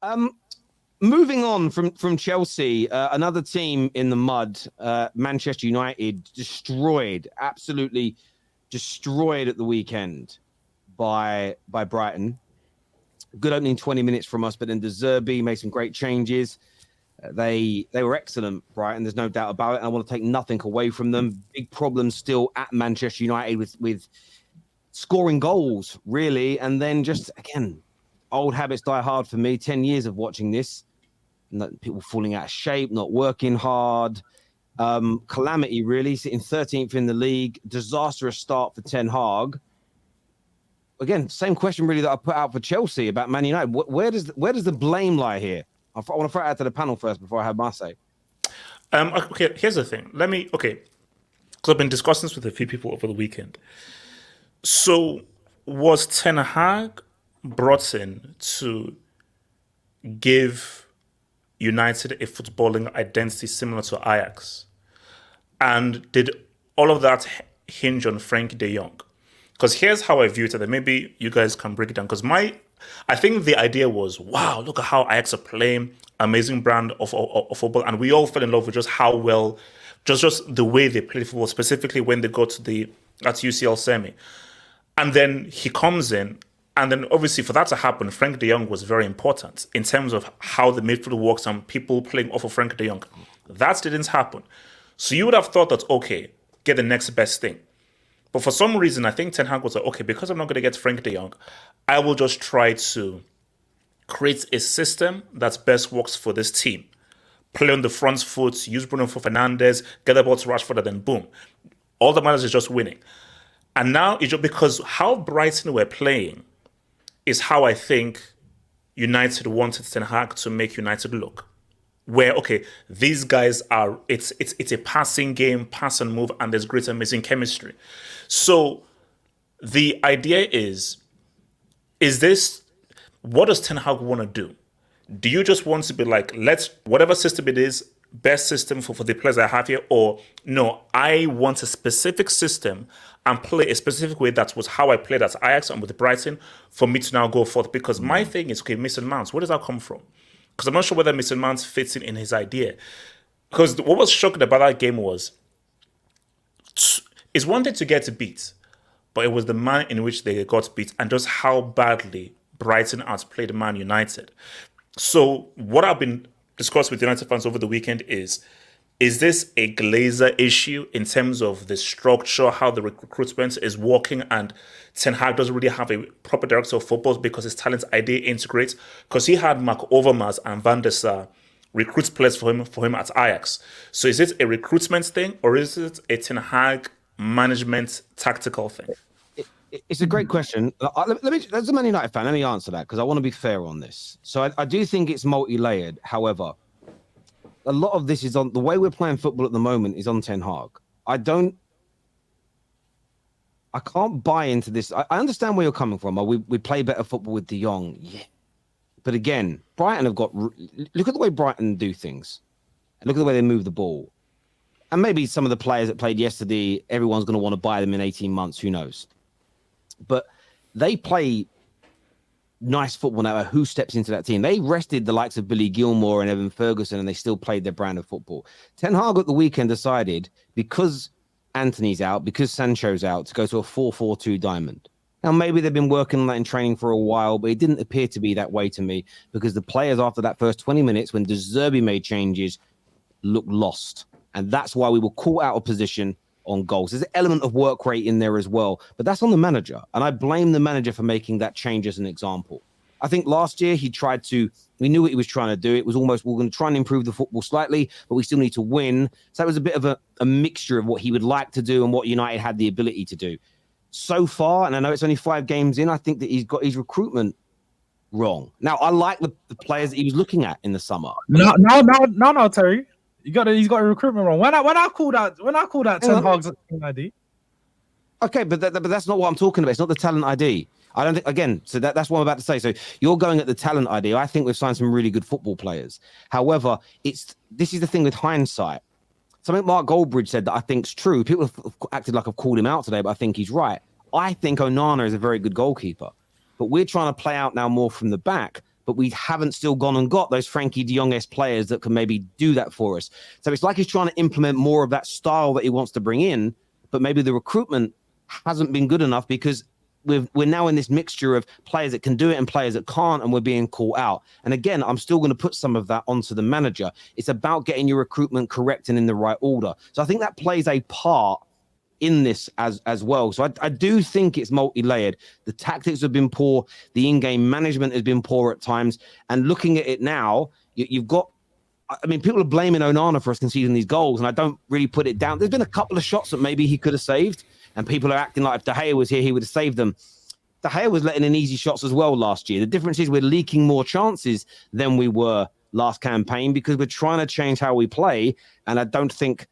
Um, Moving on from Chelsea, another team in the mud, Manchester United, absolutely destroyed at the weekend by Brighton. Good opening 20 minutes from us, but then De Zerbi made some great changes. They were excellent, Brighton. There's no doubt about it. I want to take nothing away from them. Big problems still at Manchester United with scoring goals, really. And then just, again, old habits die hard for me. 10 years of watching this. People falling out of shape, not working hard. Calamity, really. Sitting 13th in the league. Disastrous start for Ten Hag. Again, same question really that I put out for Chelsea about Man United. Where does the blame lie here? I want to throw it out to the panel first before I have my say. Okay, here's the thing. Because I've been discussing this with a few people over the weekend. So, was Ten Hag brought in to give United a footballing identity similar to Ajax? And did all of that hinge on Frankie de Jong? Because here's how I view it, and maybe you guys can break it down. Because I think the idea was, wow, look at how Ajax are playing, amazing brand of football, and we all fell in love with just how well, just the way they play football, specifically when they got to that UCL semi. And then he comes in, and then obviously for that to happen, Frank de Jong was very important in terms of how the midfield works and people playing off of Frank de Jong. That didn't happen. So you would have thought that, okay, get the next best thing. But for some reason, I think Ten Hag was like, okay, because I'm not going to get Frank de Jong, I will just try to create a system that best works for this team. Play on the front foot, use Bruno Fernandes, get the ball to Rashford, and then boom. All that matters is just winning. And now it's just because how Brighton were playing is how I think United wanted Ten Hag to make United look. Where, okay, these guys are, it's a passing game, pass and move, and there's great amazing chemistry. So the idea is this, what does Ten Hag want to do? Do you just want to be like, whatever system it is, best system for the players I have here, or no, I want a specific system and play a specific way that was how I played at Ajax and with Brighton for me to now go forth? Because my thing is, okay, Mason Mount, where does that come from? Because I'm not sure whether Mason Mount fits in his idea. Because what was shocking about that game was, it's one thing to get beat, but it was the manner in which they got beat and just how badly Brighton outplayed Man United. So what I've been discussing with United fans over the weekend is this a Glazer issue in terms of the structure, how the recruitment is working, and Ten Hag doesn't really have a proper director of football because his talent idea integrates? Because he had Mark Overmars and Van der Sar recruit players for him at Ajax. So is it a recruitment thing, or is it a Ten Hag management tactical thing? It's a great question. As a Man United fan, let me answer that because I want to be fair on this. So I do think it's multi-layered. However, a lot of this is on the way we're playing football at the moment is on Ten Hag. I can't buy into this. I understand where you're coming from. We play better football with De Jong. Yeah. But again, Brighton have got... Look at the way Brighton do things. Look at the way they move the ball. And maybe some of the players that played yesterday, everyone's going to want to buy them in 18 months. Who knows? But they play nice football no matter who steps into that team. They rested the likes of Billy Gilmore and Evan Ferguson, and they still played their brand of football. Ten Hag at the weekend decided, because Anthony's out, because Sancho's out, to go to a 4-4-2 diamond. Now, maybe they've been working on that in training for a while, but it didn't appear to be that way to me because the players after that first 20 minutes, when De Zerbi made changes, looked lost. And that's why we were caught out of position on goals. There's an element of work rate in there as well, but that's on the manager. And I blame the manager for making that change as an example. I think last year we knew what he was trying to do. It was almost, we're going to try and improve the football slightly, but we still need to win. So that was a bit of a mixture of what he would like to do and what United had the ability to do. So far, and I know it's only 5 games in, I think that he's got his recruitment wrong. Now, I like the players that he was looking at in the summer. No, Terry. He's got a recruitment wrong. When I called out Ten Hag's ID. Okay, but that's not what I'm talking about. It's not the talent ID. I don't think, again, so that's what I'm about to say. So you're going at the talent ID. I think we've signed some really good football players. However, this is the thing with hindsight. Something Mark Goldbridge said that I think's true. People have acted like I've called him out today, but I think he's right. I think Onana is a very good goalkeeper. But we're trying to play out now more from the back. but we haven't still gone and got those Frankie de Jong-esque players that can maybe do that for us. So it's like he's trying to implement more of that style that he wants to bring in, but maybe the recruitment hasn't been good enough because we're now in this mixture of players that can do it and players that can't, and we're being caught out. And again, I'm still going to put some of that onto the manager. It's about getting your recruitment correct and in the right order. So I think that plays a part in this as well. So I do think it's multi-layered. The tactics have been poor. The in-game management has been poor at times. And looking at it now, you've got, I mean, people are blaming Onana for us conceding these goals, and I don't really put it down. There's been a couple of shots that maybe he could have saved, and people are acting like if De Gea was here, he would have saved them. De Gea was letting in easy shots as well last year. The difference is we're leaking more chances than we were last campaign because we're trying to change how we play, and I don't think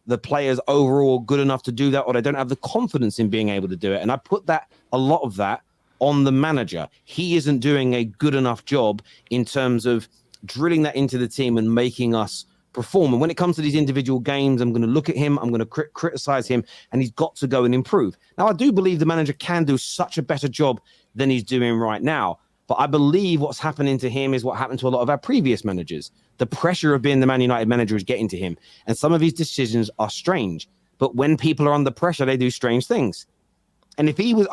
the players overall good enough to do that, or they don't have the confidence in being able to do it. And I put a lot of that on the manager. He isn't doing a good enough job in terms of drilling that into the team and making us perform. And when it comes to these individual games, I'm going to look at him, I'm going to criticize him, and he's got to go and improve. Now, I do believe the manager can do such a better job than he's doing right now. But I believe what's happening to him is what happened to a lot of our previous managers. The pressure of being the Man United manager is getting to him. And some of his decisions are strange. But when people are under pressure, they do strange things. And if he was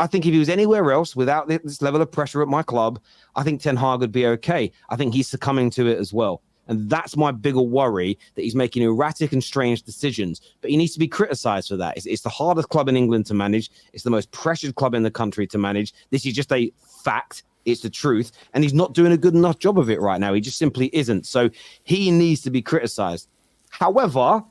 anywhere else without this level of pressure at my club, I think Ten Hag would be okay. I think he's succumbing to it as well. And that's my bigger worry, that he's making erratic and strange decisions. But he needs to be criticized for that. It's the hardest club in England to manage. It's the most pressured club in the country to manage. This is just a fact. It's the truth. And he's not doing a good enough job of it right now. He just simply isn't. So he needs to be criticized. However,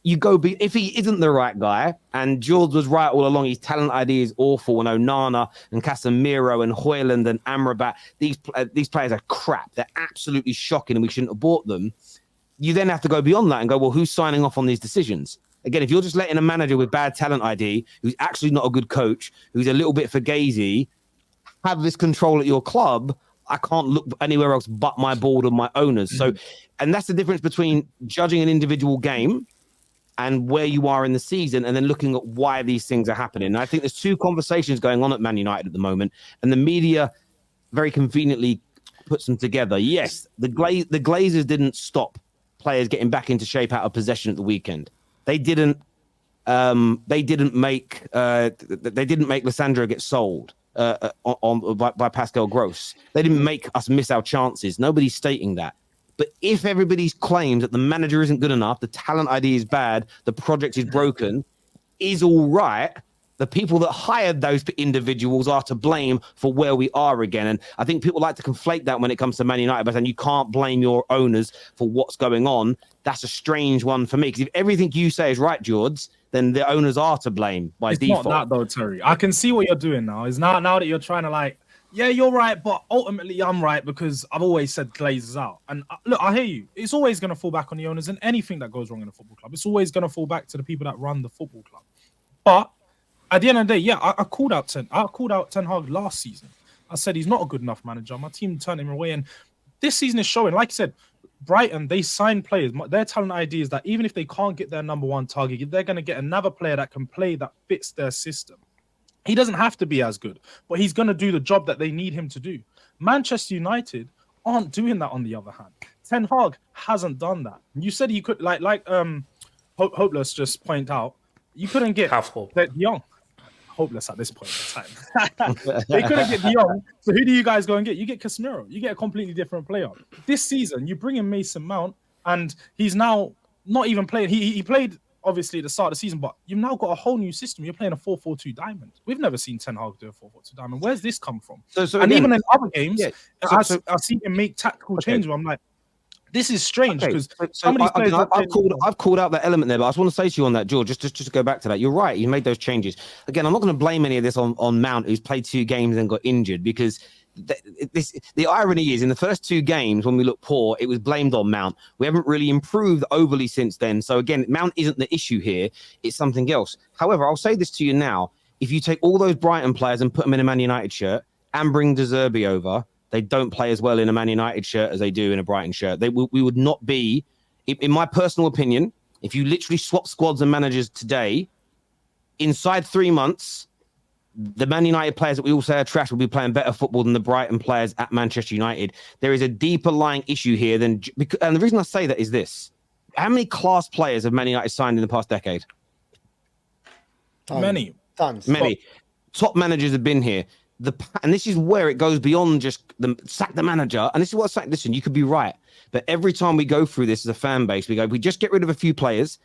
if he isn't the right guy, and George was right all along, his talent ID is awful, and Onana and Casemiro and Højlund and Amrabat, these players are crap. They're absolutely shocking, and we shouldn't have bought them. You then have to go beyond that and go, well, who's signing off on these decisions? Again, if you're just letting a manager with bad talent ID, who's actually not a good coach, who's a little bit fugazi, have this control at your club, I can't look anywhere else but my board and my owners. So, and that's the difference between judging an individual game and where you are in the season, and then looking at why these things are happening. And I think there's two conversations going on at Man United at the moment, and the media very conveniently puts them together. Yes, the Glazers didn't stop players getting back into shape out of possession at the weekend. They didn't make Lissandro get sold by Pascal Gross. They didn't make us miss our chances. Nobody's stating that. But if everybody's claims that the manager isn't good enough, the talent ID is bad, the project is broken, is all right, the people that hired those individuals are to blame for where we are again. And I think people like to conflate that when it comes to Man United, but then you can't blame your owners for what's going on. That's a strange one for me, because if everything you say is right, George, then the owners are to blame by default. It's not that though, Terry. I can see what you're doing now. Is now that you're trying to like, yeah, you're right, but ultimately I'm right because I've always said Glazers out. And look, I hear you. It's always going to fall back on the owners, and anything that goes wrong in a football club, it's always going to fall back to the people that run the football club. But at the end of the day, yeah, I called out Ten Hag last season. I said he's not a good enough manager. My team turned him away, and this season is showing. Like I said, Brighton, they sign players. Their talent idea is that even if they can't get their number one target, they're going to get another player that can play that fits their system. He doesn't have to be as good, but he's going to do the job that they need him to do. Manchester United aren't doing that on the other hand. Ten Hag hasn't done that. You said he could, Hopeless just point out, you couldn't get De Jong. Hopeless at this point in time. They couldn't get De Jong. So who do you guys go and get? You get Casemiro. You get a completely different player. This season, you bring in Mason Mount, and he's now not even playing. He played obviously at the start of the season, but you've now got a whole new system. You're playing a 4-4-2 diamond. We've never seen Ten Hag do a 4-4-2 diamond. Where's this come from? So and again, even in other games, I've seen him make tactical changes where I'm like, this is strange because I've called out that element there, but I just want to say to you on that, George, just to go back to that. You're right. You made those changes. Again, I'm not going to blame any of this on Mount, who's played 2 games and got injured, because the irony is in the first 2 games when we look poor, it was blamed on Mount. We haven't really improved overly since then. So again, Mount isn't the issue here. It's something else. However, I'll say this to you now. If you take all those Brighton players and put them in a Man United shirt and bring De Zerbi over, they don't play as well in a Man United shirt as they do in a Brighton shirt. We would not be, in my personal opinion, if you literally swap squads and managers today, inside 3 months, the Man United players that we all say are trash will be playing better football than the Brighton players at Manchester United. There is a deeper lying issue here than, and the reason I say that is this: how many class players have Man United signed in the past decade? Many. Tons. Many. Top managers have been here. And this is where it goes beyond just sack the manager. And this is what listen, you could be right, but every time we go through this as a fan base, we just get rid of a few players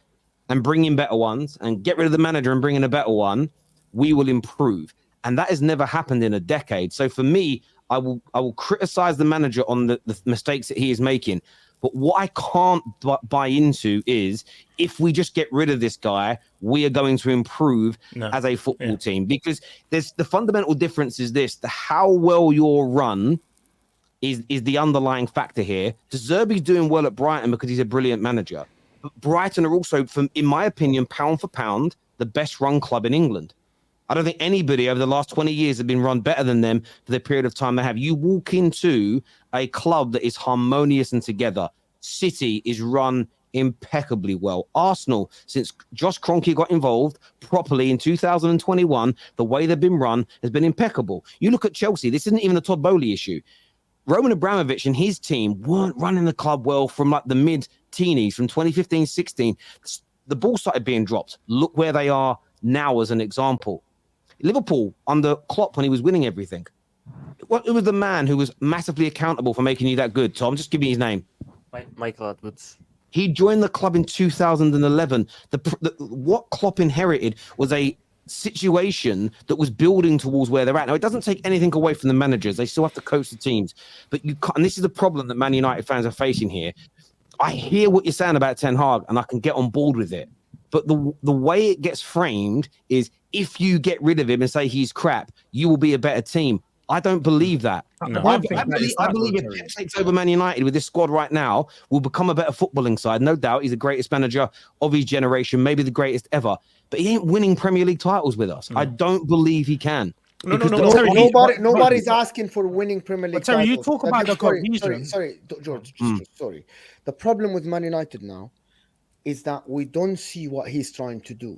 and bring in better ones, and get rid of the manager and bring in a better one, we will improve. And that has never happened in a decade. So for me, I will criticize the manager on the mistakes that he is making. But what I can't buy into is if we just get rid of this guy, we are going to improve as a football team. Because there's the fundamental difference is this: how well you're run is the underlying factor here. De Zerbi's doing well at Brighton because he's a brilliant manager. But Brighton are also, in my opinion, pound for pound, the best run club in England. I don't think anybody over the last 20 years have been run better than them for the period of time they have. You walk into a club that is harmonious and together. City is run impeccably well. Arsenal, since Josh Kroenke got involved properly in 2021, the way they've been run has been impeccable. You look at Chelsea, this isn't even a Todd Bowley issue. Roman Abramovich and his team weren't running the club well from like the mid-teenies, from 2015-16. The ball started being dropped. Look where they are now as an example. Liverpool under Klopp when he was winning everything. It was the man who was massively accountable for making you that good. Tom, just give me his name. Michael Edwards. He joined the club in 2011. What Klopp inherited was a situation that was building towards where they're at. Now, it doesn't take anything away from the managers. They still have to coach the teams. But you can't, and this is the problem that Man United fans are facing here. I hear what you're saying about Ten Hag, and I can get on board with it. But the way it gets framed is if you get rid of him and say he's crap, you will be a better team. I don't believe that. No. I believe if Pep takes over Man United with this squad right now, we'll become a better footballing side. No doubt, he's the greatest manager of his generation, maybe the greatest ever. But he ain't winning Premier League titles with us. I don't believe he can. No. Nobody's asking for winning Premier League Terry, titles. you talk about the cohesion. Sorry, George. Sorry. The problem with Man United now is that we don't see what he's trying to do.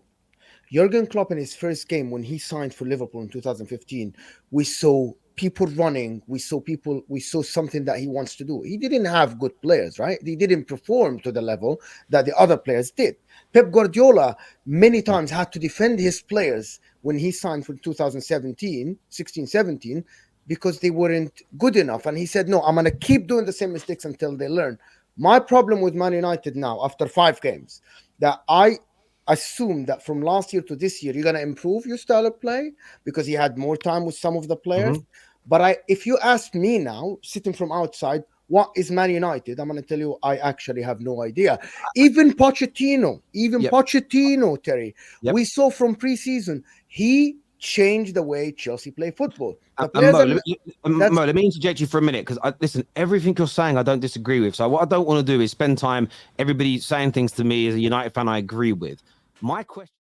Jurgen Klopp in his first game when he signed for Liverpool in 2015, we saw people running, we saw something that he wants to do. He didn't have good players, right? He didn't perform to the level that the other players did. Pep Guardiola many times had to defend his players when he signed for 2017, because they weren't good enough. And he said, no, I'm going to keep doing the same mistakes until they learn. My problem with Man United now, after 5 games, that I assume that from last year to this year, you're going to improve your style of play because he had more time with some of the players. But if you ask me now, sitting from outside, what is Man United? I'm going to tell you, I actually have no idea. Even Pochettino, Terry, we saw from preseason, he changed the way Chelsea play football. Mo, let me interject you for a minute, because listen, everything you're saying I don't disagree with. So what I don't want to do is spend time everybody saying things to me as a United fan I agree with. My question